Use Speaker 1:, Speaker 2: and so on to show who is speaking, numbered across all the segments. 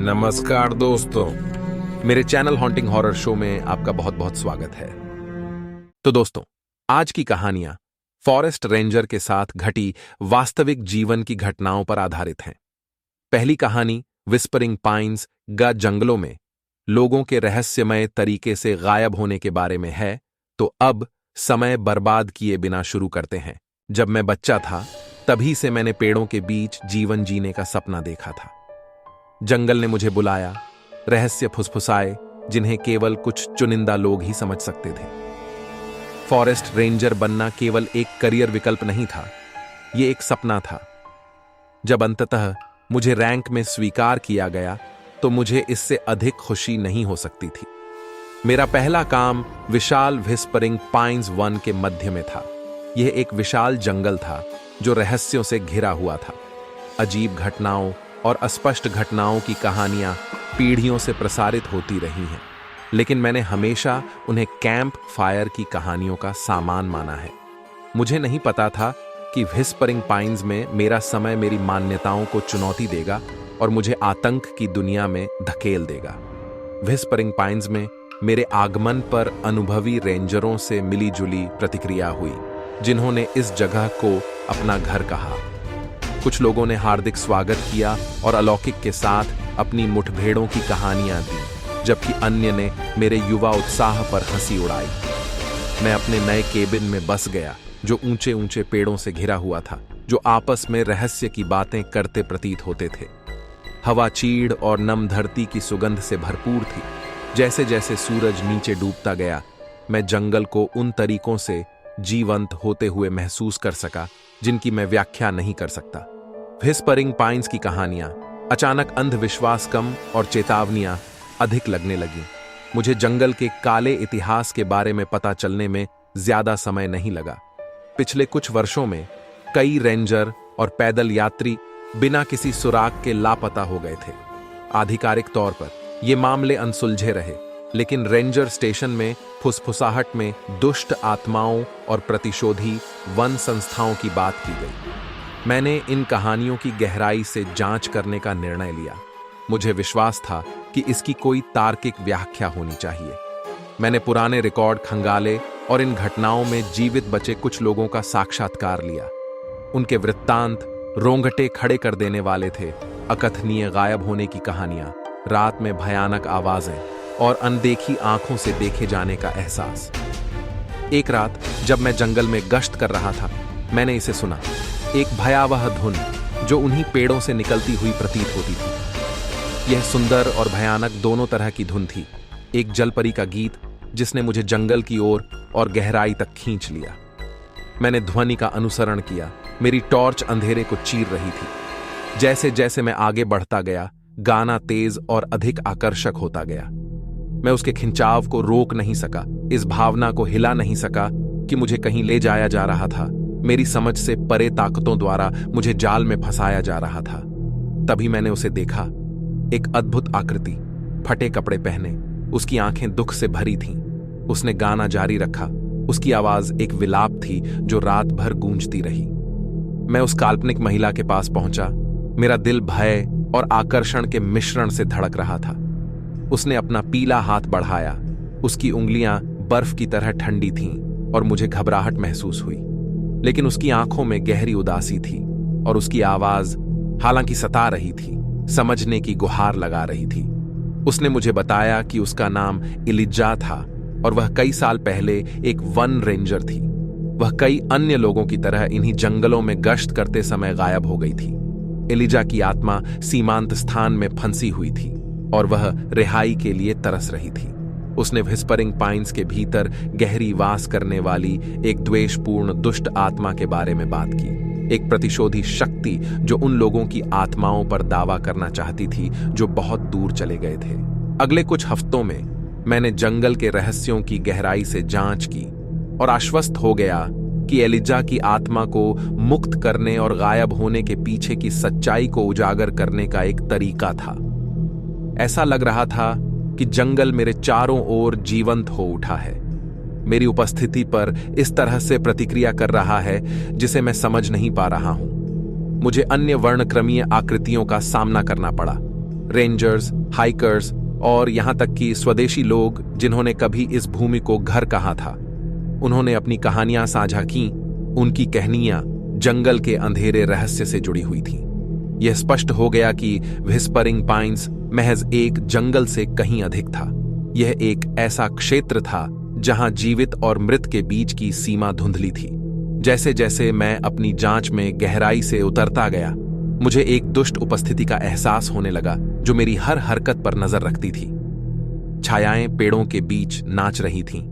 Speaker 1: नमस्कार दोस्तों, मेरे चैनल हॉन्टिंग हॉरर शो में आपका बहुत बहुत स्वागत है। तो दोस्तों, आज की कहानियां फॉरेस्ट रेंजर के साथ घटी वास्तविक जीवन की घटनाओं पर आधारित हैं। पहली कहानी विस्परिंग पाइन्स गा जंगलों में लोगों के रहस्यमय तरीके से गायब होने के बारे में है। तो अब समय बर्बाद किए बिना शुरू करते हैं। जब मैं बच्चा था तभी से मैंने पेड़ों के बीच जीवन जीने का सपना देखा था। जंगल ने मुझे बुलाया, रहस्य फुसफुसाए जिन्हें केवल कुछ चुनिंदा लोग ही समझ सकते थे। फॉरेस्ट रेंजर बनना केवल एक करियर विकल्प नहीं था, यह एक सपना था। जब अंततः मुझे रैंक में स्वीकार किया गया तो मुझे इससे अधिक खुशी नहीं हो सकती थी। मेरा पहला काम विशाल विस्परिंग पाइन्स वन के मध्य में था। यह एक विशाल जंगल था जो रहस्यों से घिरा हुआ था। अजीब घटनाओं और अस्पष्ट घटनाओं की कहानियां पीढ़ियों से प्रसारित होती रही हैं, लेकिन मैंने हमेशा उन्हें कैंप फायर की कहानियों का सामान माना है। मुझे नहीं पता था कि विस्परिंग पाइन्स में मेरा समय मेरी मान्यताओं को चुनौती देगा और मुझे आतंक की दुनिया में धकेल देगा। विस्परिंग पाइन्स में मेरे आगमन पर अनुभवी रेंजरों से मिलीजुली प्रतिक्रिया हुई, जिन्होंने इस जगह को अपना घर कहा। कुछ लोगों ने हार्दिक स्वागत किया और अलौकिक के साथ अपनी मुठभेड़ों की कहानियां दी, जबकि अन्य ने मेरे युवा उत्साह पर हंसी उड़ाई। मैं अपने नए केबिन में बस गया, जो ऊंचे ऊंचे पेड़ों से घिरा हुआ था, जो आपस में रहस्य की बातें करते प्रतीत होते थे। हवा चीड़ और नम धरती की सुगंध से भरपूर थी। जैसे जैसे सूरज नीचे डूबता गया, मैं जंगल को उन तरीकों से जीवंत होते हुए महसूस कर सका जिनकी मैं व्याख्या नहीं कर सकता। विस्परिंग पाइन्स की कहानियां अचानक अंधविश्वास कम और चेतावनियां अधिक लगने लगी। मुझे जंगल के काले इतिहास के बारे में पता चलने में ज्यादा समय नहीं लगा। पिछले कुछ वर्षों में कई रेंजर और पैदल यात्री बिना किसी सुराग के लापता हो गए थे। आधिकारिक तौर पर ये मामले अनसुलझे रहे, लेकिन रेंजर स्टेशन में फुसफुसाहट में दुष्ट आत्माओं और प्रतिशोधी वन संस्थाओं की बात की गई। मैंने इन कहानियों की गहराई से जांच करने का निर्णय लिया। मुझे विश्वास था कि इसकी कोई तार्किक व्याख्या होनी चाहिए। मैंने पुराने रिकॉर्ड खंगाले और इन घटनाओं में जीवित बचे कुछ लोगों का साक्षात्कार लिया। उनके वृत्तांत रोंगटे खड़े कर देने वाले थे। अकथनीय गायब होने की कहानियां, रात में भयानक आवाजें और अनदेखी आंखों से देखे जाने का एहसास। एक रात जब मैं जंगल में गश्त कर रहा था, मैंने इसे सुना। एक भयावह धुन जो उन्हीं पेड़ों से निकलती हुई प्रतीत होती थी। यह सुंदर और भयानक दोनों तरह की धुन थी। एक जलपरी का गीत जिसने मुझे जंगल की ओर और गहराई तक खींच लिया। मैंने ध्वनि का अनुसरण किया। मेरी टॉर्च अंधेरे को चीर रही थी। जैसे जैसे मैं आगे बढ़ता गया, गाना तेज और अधिक आकर्षक होता गया। मैं उसके खिंचाव को रोक नहीं सका, इस भावना को हिला नहीं सका कि मुझे कहीं ले जाया जा रहा था। मेरी समझ से परे ताकतों द्वारा मुझे जाल में फंसाया जा रहा था। तभी मैंने उसे देखा। एक अद्भुत आकृति, फटे कपड़े पहने, उसकी आंखें दुख से भरी थीं। उसने गाना जारी रखा। उसकी आवाज एक विलाप थी जो रात भर गूंजती रही। मैं उस काल्पनिक महिला के पास पहुंचा। मेरा दिल भय और आकर्षण के मिश्रण से धड़क रहा था। उसने अपना पीला हाथ बढ़ाया। उसकी उंगलियां बर्फ की तरह ठंडी थीं और मुझे घबराहट महसूस हुई। लेकिन उसकी आंखों में गहरी उदासी थी और उसकी आवाज, हालांकि सता रही थी, समझने की गुहार लगा रही थी। उसने मुझे बताया कि उसका नाम एलिजा था और वह कई साल पहले एक वन रेंजर थी। वह कई अन्य लोगों की तरह इन्हीं जंगलों में गश्त करते समय गायब हो गई थी। एलिजा की आत्मा सीमांत स्थान में फंसी हुई थी और वह रिहाई के लिए तरस रही थी। उसने विस्परिंग पाइन्स के भीतर गहरी वास करने वाली एक द्वेषपूर्ण दुष्ट आत्मा के बारे में बात की। एक प्रतिशोधी शक्ति जो उन लोगों की आत्माओं पर दावा करना चाहती थी जो बहुत दूर चले गए थे। अगले कुछ हफ्तों में मैंने जंगल के रहस्यों की गहराई से जांच की और आश्वस्त हो गया कि एलिजा की आत्मा को मुक्त करने और गायब होने के पीछे की सच्चाई को उजागर करने का एक तरीका था। ऐसा लग रहा था कि जंगल मेरे चारों ओर जीवंत हो उठा है, मेरी उपस्थिति पर इस तरह से प्रतिक्रिया कर रहा है जिसे मैं समझ नहीं पा रहा हूं। मुझे अन्य वर्णक्रमीय आकृतियों का सामना करना पड़ा। रेंजर्स, हाइकर्स और यहाँ तक कि स्वदेशी लोग जिन्होंने कभी इस भूमि को घर कहा था। उन्होंने अपनी कहानियां साझा की। उनकी कहानियां जंगल के अंधेरे रहस्य से जुड़ी हुई थीं। यह स्पष्ट हो गया कि व्हिस्परिंग पाइन्स महज एक जंगल से कहीं अधिक था। यह एक ऐसा क्षेत्र था जहां जीवित और मृत के बीच की सीमा धुंधली थी। जैसे जैसे मैं अपनी जांच में गहराई से उतरता गया, मुझे एक दुष्ट उपस्थिति का एहसास होने लगा जो मेरी हर हरकत पर नजर रखती थी। छायाएं पेड़ों के बीच नाच रही थीं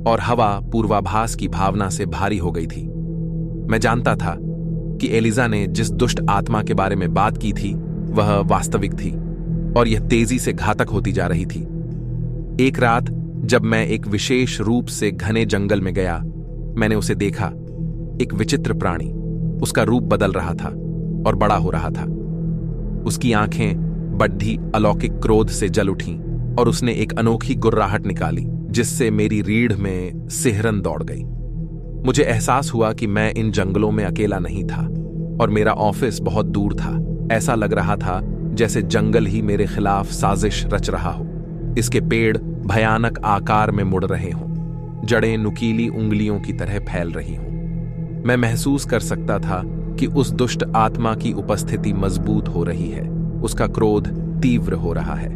Speaker 1: और हवा पूर्वाभास की भावना से भारी हो गई थी। मैं जानता था कि एलिजा ने जिस दुष्ट आत्मा के बारे में बात की थी वह वास्तविक थी और यह तेजी से घातक होती जा रही थी। एक रात जब मैं एक विशेष रूप से घने जंगल में गया, मैंने उसे देखा। एक विचित्र प्राणी, उसका रूप बदल रहा था और बड़ा हो रहा था। उसकी आंखें बढ़ी अलौकिक क्रोध से जल उठीं और उसने एक अनोखी गुर्राहट निकाली जिससे मेरी रीढ़ में सिहरन दौड़ गई। मुझे एहसास हुआ कि मैं इन जंगलों में अकेला नहीं था और मेरा ऑफिस बहुत दूर था। ऐसा लग रहा था जैसे जंगल ही मेरे खिलाफ साजिश रच रहा हो। इसके पेड़ भयानक आकार में मुड़ रहे हों, जड़ें नुकीली उंगलियों की तरह फैल रही हों। मैं महसूस कर सकता था कि उस दुष्ट आत्मा की उपस्थिति मजबूत हो रही है। उसका क्रोध तीव्र हो रहा है।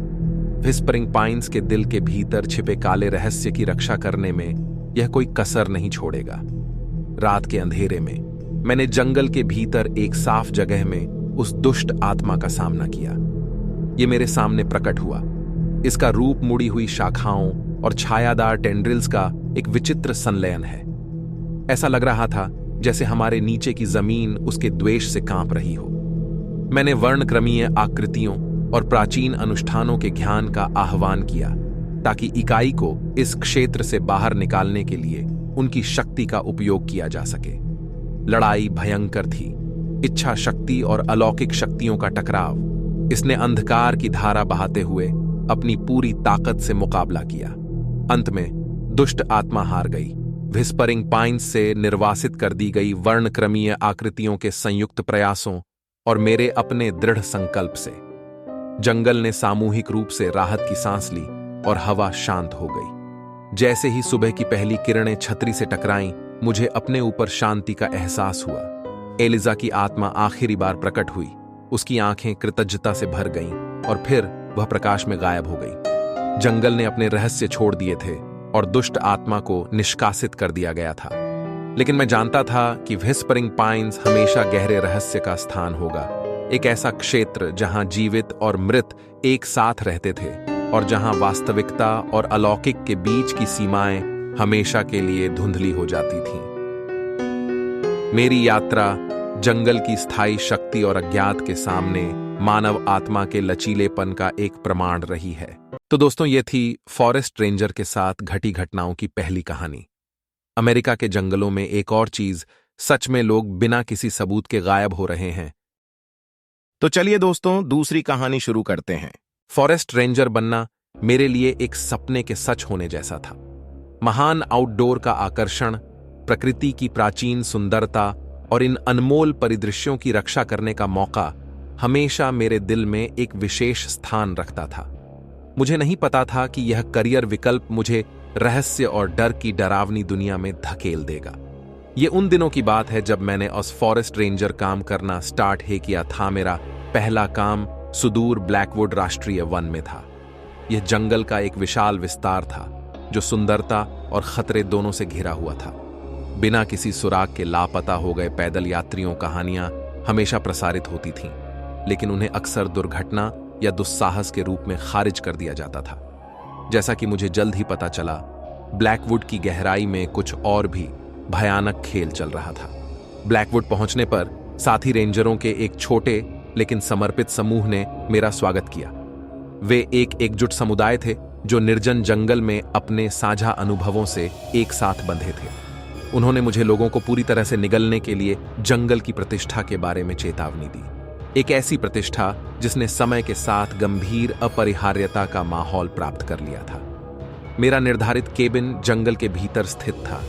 Speaker 1: व्हिस्परिंग पाइन्स के दिल के भीतर छिपे काले रहस्य की रक्षा करने में यह कोई कसर नहीं छोड़ेगा। रात के अंधेरे में मैंने जंगल के भीतर एक साफ जगह में उस दुष्ट आत्मा का सामना किया। यह मेरे सामने प्रकट हुआ। इसका रूप मुड़ी हुई शाखाओं और छायादार टेंड्रिल्स का एक विचित्र संलयन है। ऐसा लग रहा था जैसे हमारे नीचे की जमीन उसके द्वेष से कांप रही हो। मैंने वर्णक्रमीय आकृतियों और प्राचीन अनुष्ठानों के ज्ञान का आह्वान किया ताकि इकाई को इस क्षेत्र से बाहर निकालने के लिए उनकी शक्ति का उपयोग किया जा सके। लड़ाई भयंकर थी। इच्छा शक्ति और अलौकिक शक्तियों का टकराव। इसने अंधकार की धारा बहाते हुए अपनी पूरी ताकत से मुकाबला किया। अंत में दुष्ट आत्मा हार गई। व्हिस्परिंग पाइन्स से निर्वासित कर दी गई वर्णक्रमीय आकृतियों के संयुक्त प्रयासों और मेरे अपने दृढ़ संकल्प से जंगल ने सामूहिक रूप से राहत की सांस ली और हवा शांत हो गई। जैसे ही सुबह की पहली किरणें छतरी से टकराईं, मुझे अपने ऊपर शांति का एहसास हुआ। एलिजा की आत्मा आखिरी बार प्रकट हुई। उसकी आंखें कृतज्ञता से भर गईं और फिर वह प्रकाश में गायब हो गई। जंगल ने अपने रहस्य छोड़ दिए थे और दुष्ट आत्मा को निष्कासित कर दिया गया था। लेकिन मैं जानता था कि व्हिस्परिंग पाइन्स हमेशा गहरे रहस्य का स्थान होगा। एक ऐसा क्षेत्र जहां जीवित और मृत एक साथ रहते थे और जहां वास्तविकता और अलौकिक के बीच की सीमाएं हमेशा के लिए धुंधली हो जाती थीं। मेरी यात्रा जंगल की स्थायी शक्ति और अज्ञात के सामने मानव आत्मा के लचीलेपन का एक प्रमाण रही है। तो दोस्तों, ये थी फॉरेस्ट रेंजर के साथ घटी घटनाओं की पहली कहानी। अमेरिका के जंगलों में एक और चीज, सच में लोग बिना किसी सबूत के गायब हो रहे हैं। तो चलिए दोस्तों, दूसरी कहानी शुरू करते हैं। फॉरेस्ट रेंजर बनना मेरे लिए एक सपने के सच होने जैसा था। महान आउटडोर का आकर्षण, प्रकृति की प्राचीन सुंदरता और इन अनमोल परिदृश्यों की रक्षा करने का मौका हमेशा मेरे दिल में एक विशेष स्थान रखता था। मुझे नहीं पता था कि यह करियर विकल्प मुझे रहस्य और डर की डरावनी दुनिया में धकेल देगा। ये उन दिनों की बात है जब मैंने उस फॉरेस्ट रेंजर काम करना स्टार्ट ही किया था। मेरा पहला काम सुदूर ब्लैकवुड राष्ट्रीय वन में था। यह जंगल का एक विशाल विस्तार था जो सुंदरता और खतरे दोनों से घिरा हुआ था। बिना किसी सुराग के लापता हो गए पैदल यात्रियों कहानियां हमेशा प्रसारित होती थीं, लेकिन उन्हें अक्सर दुर्घटना या दुस्साहस के रूप में खारिज कर दिया जाता था। जैसा कि मुझे जल्द ही पता चला, ब्लैकवुड की गहराई में कुछ और भी भयानक खेल चल रहा था। ब्लैकवुड पहुंचने पर साथी रेंजरों के एक छोटे लेकिन समर्पित समूह ने मेरा स्वागत किया। वे एक एकजुट समुदाय थे जो निर्जन जंगल में अपने साझा अनुभवों से एक साथ बंधे थे। उन्होंने मुझे लोगों को पूरी तरह से निगलने के लिए जंगल की प्रतिष्ठा के बारे में चेतावनी दी। एक ऐसी प्रतिष्ठा जिसने समय के साथ गंभीर अपरिहार्यता का माहौल प्राप्त कर लिया था। मेरा निर्धारित केबिन जंगल के भीतर स्थित था,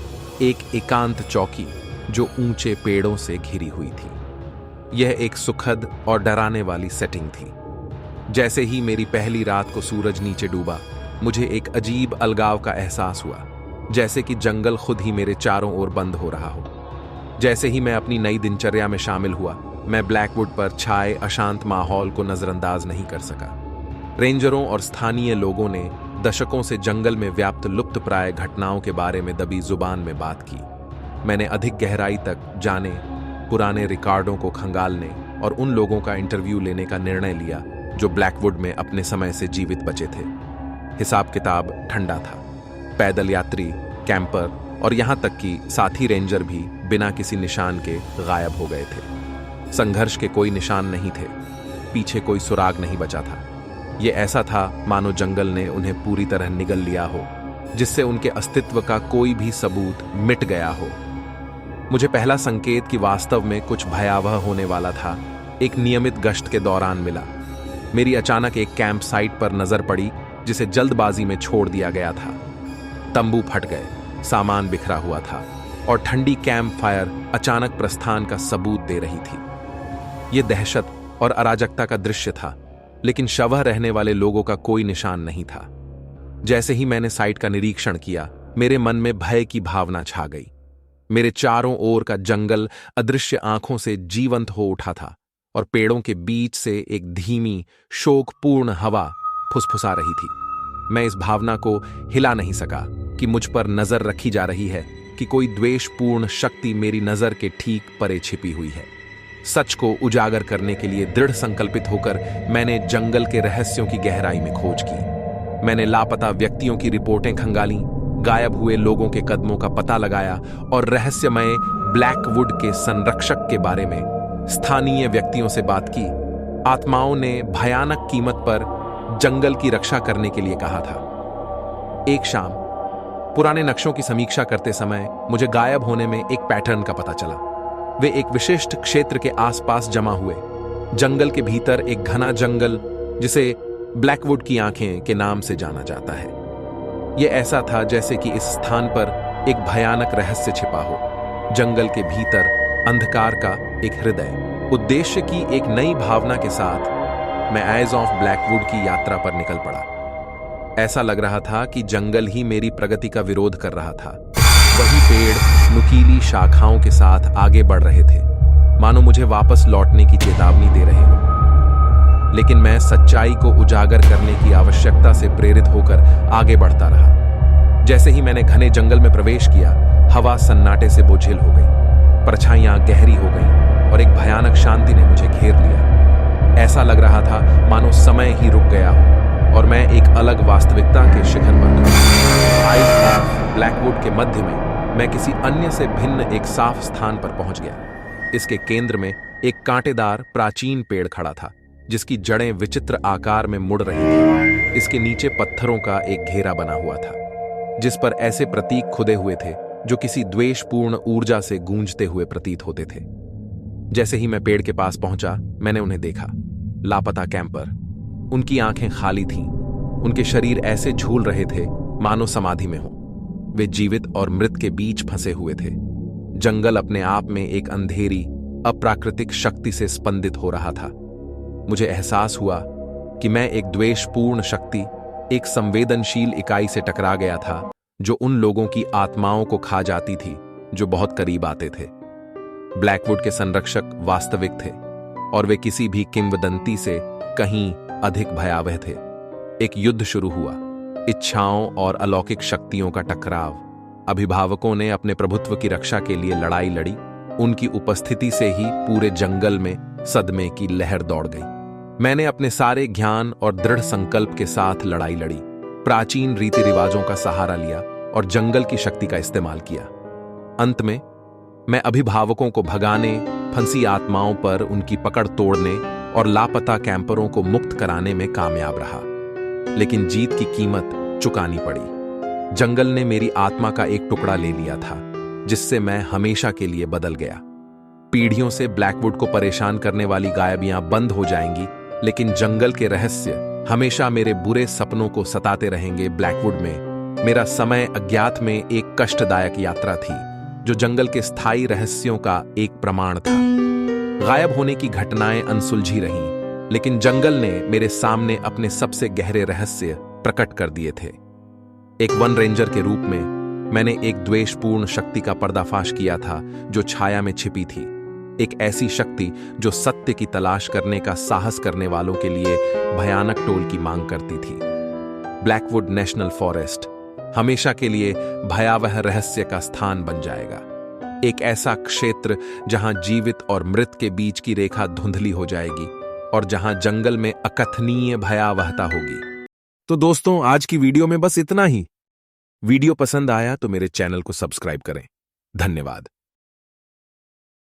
Speaker 1: एक एकांत चौकी जो ऊंचे पेड़ों से घिरी हुई थी। यह एक सुखद और डराने वाली सेटिंग थी। जैसे ही मेरी पहली रात को सूरज नीचे डूबा, मुझे एक अजीब अलगाव का एहसास हुआ, जैसे कि जंगल खुद ही मेरे चारों ओर बंद हो रहा हो। जैसे ही मैं अपनी नई दिनचर्या में शामिल हुआ, मैं ब्लैकवुड पर छाए अशांत माहौल को नजरअंदाज नहीं कर सका। रेंजरों और स्थानीय लोगों ने दशकों से जंगल में व्याप्त लुप्तप्राय घटनाओं के बारे में दबी जुबान में बात की। मैंने अधिक गहराई तक जाने, पुराने रिकॉर्डों को खंगालने और उन लोगों का इंटरव्यू लेने का निर्णय लिया जो ब्लैकवुड में अपने समय से जीवित बचे थे। हिसाब किताब ठंडा था। पैदल यात्री, कैंपर और यहां तक कि साथी रेंजर भी बिना किसी निशान के गायब हो गए थे। संघर्ष के कोई निशान नहीं थे, पीछे कोई सुराग नहीं बचा था। यह ऐसा था मानो जंगल ने उन्हें पूरी तरह निगल लिया हो, जिससे उनके अस्तित्व का कोई भी सबूत मिट गया हो। मुझे पहला संकेत कि वास्तव में कुछ भयावह होने वाला था एक नियमित गश्त के दौरान मिला। मेरी अचानक एक कैंप साइट पर नजर पड़ी जिसे जल्दबाजी में छोड़ दिया गया था। तंबू फट गए, सामान बिखरा हुआ था और ठंडी कैंप फायर अचानक प्रस्थान का सबूत दे रही थी। यह दहशत और अराजकता का दृश्य था, लेकिन शवह रहने वाले लोगों का कोई निशान नहीं था। जैसे ही मैंने साइट का निरीक्षण किया, मेरे मन में भय की भावना छा गई। मेरे चारों ओर का जंगल अदृश्य आंखों से जीवंत हो उठा था और पेड़ों के बीच से एक धीमी, शोकपूर्ण हवा फुसफुसा रही थी। मैं इस भावना को हिला नहीं सका कि मुझ पर नजर रखी जा रही है, कि कोई द्वेषपूर्ण शक्ति मेरी नजर के ठीक परे छिपी हुई है। सच को उजागर करने के लिए दृढ़ संकल्पित होकर मैंने जंगल के रहस्यों की गहराई में खोज की। मैंने लापता व्यक्तियों की रिपोर्टें खंगाली, गायब हुए लोगों के कदमों का पता लगाया और रहस्यमय ब्लैकवुड के संरक्षक के बारे में स्थानीय व्यक्तियों से बात की। आत्माओं ने भयानक कीमत पर जंगल की रक्षा करने के लिए कहा था। एक शाम पुराने नक्शों की समीक्षा करते समय मुझे गायब होने में एक पैटर्न का पता चला। वे एक विशिष्ट क्षेत्र के आसपास जमा हुए। जंगल के भीतर एक घना जंगल जिसे ब्लैकवुड की आंखें के नाम से जाना जाता है। यह ऐसा था जैसे कि इस स्थान पर एक भयानक रहस्य छिपा हो। जंगल के भीतर अंधकार का एक हृदय। उद्देश्य की एक नई भावना के साथ मैं आइज ऑफ ब्लैकवुड की यात्रा पर निकल पड़ा। ऐसा लग रहा था कि जंगल ही मेरी प्रगति का विरोध कर रहा था। वही पेड़ नुकीली शाखाओं के साथ आगे बढ़ रहे थे, मानो मुझे वापस लौटने की चेतावनी दे रहे हो। लेकिन मैं सच्चाई को उजागर करने की आवश्यकता से प्रेरित होकर आगे बढ़ता रहा। जैसे ही मैंने घने जंगल में प्रवेश किया, हवा सन्नाटे से बोझिल हो गई, परछाइयां गहरी हो गईं और एक भयानक शांति ने मुझे घेर लिया। ऐसा लग रहा था मानो समय ही रुक गया हो और मैं एक अलग वास्तविकता के शिखर पर था। आइज ऑफ ब्लैकवुड के मध्य में मैं किसी अन्य से भिन्न एक साफ स्थान पर पहुंच गया। इसके केंद्र में एक कांटेदार प्राचीन पेड़ खड़ा था, जिसकी जड़ें विचित्र आकार में मुड़ रही थीं। इसके नीचे पत्थरों का एक घेरा बना हुआ था, जिस पर ऐसे प्रतीक खुदे हुए थे जो किसी द्वेषपूर्ण ऊर्जा से गूंजते हुए प्रतीत होते थे। जैसे ही मैं पेड़ के पास पहुंचा, मैंने उन्हें देखा। लापता कैंपर। उनकी आंखें खाली थीं। उनके शरीर ऐसे झूल रहे थे मानो समाधि में हो। वे जीवित और मृत के बीच फंसे हुए थे। जंगल अपने आप में एक अंधेरी, अप्राकृतिक शक्ति से स्पंदित हो रहा था। मुझे एहसास हुआ कि मैं एक द्वेषपूर्ण शक्ति, एक संवेदनशील इकाई से टकरा गया था जो उन लोगों की आत्माओं को खा जाती थी जो बहुत करीब आते थे। ब्लैकवुड के संरक्षक वास्तविक थे और वे किसी भी किंवदंती से कहीं अधिक भयावह थे। एक युद्ध शुरू हुआ, इच्छाओं और अलौकिक शक्तियों का टकराव। अभिभावकों ने अपने प्रभुत्व की रक्षा के लिए लड़ाई लड़ी। उनकी उपस्थिति से ही पूरे जंगल में सदमे की लहर दौड़ गई। मैंने अपने सारे ज्ञान और दृढ़ संकल्प के साथ लड़ाई लड़ी, प्राचीन रीति रिवाजों का सहारा लिया और जंगल की शक्ति का इस्तेमाल किया। अंत में मैं अभिभावकों को भगाने, फंसी आत्माओं पर उनकी पकड़ तोड़ने और लापता कैंपरों को मुक्त कराने में कामयाब रहा। लेकिन जीत की कीमत चुकानी पड़ी। जंगल ने मेरी आत्मा का एक टुकड़ा ले लिया था, जिससे मैं हमेशा के लिए बदल गया। पीढ़ियों से ब्लैकवुड को परेशान करने वाली गायबियां बंद हो जाएंगी, लेकिन जंगल के रहस्य हमेशा मेरे बुरे सपनों को सताते रहेंगे। ब्लैकवुड में मेरा समय अज्ञात में एक कष्टदायक यात्रा थी, जो जंगल के स्थायी रहस्यों का एक प्रमाण था। गायब होने की घटनाएं अनसुलझी रहीं, लेकिन जंगल ने मेरे सामने अपने सबसे गहरे रहस्य प्रकट कर दिए थे। एक वन रेंजर के रूप में मैंने एक द्वेषपूर्ण शक्ति का पर्दाफाश किया था जो छाया में छिपी थी। एक ऐसी शक्ति जो सत्य की तलाश करने का साहस करने वालों के लिए भयानक टोल की मांग करती थी। ब्लैकवुड नेशनल फॉरेस्ट हमेशा के लिए भयावह रहस्य का स्थान बन जाएगा। एक ऐसा क्षेत्र जहां जीवित और मृत के बीच की रेखा धुंधली हो जाएगी और जहां जंगल में अकथनीय भयावहता होगी। तो दोस्तों, आज की वीडियो में बस इतना ही। वीडियो पसंद आया तो मेरे चैनल को सब्सक्राइब करें। धन्यवाद।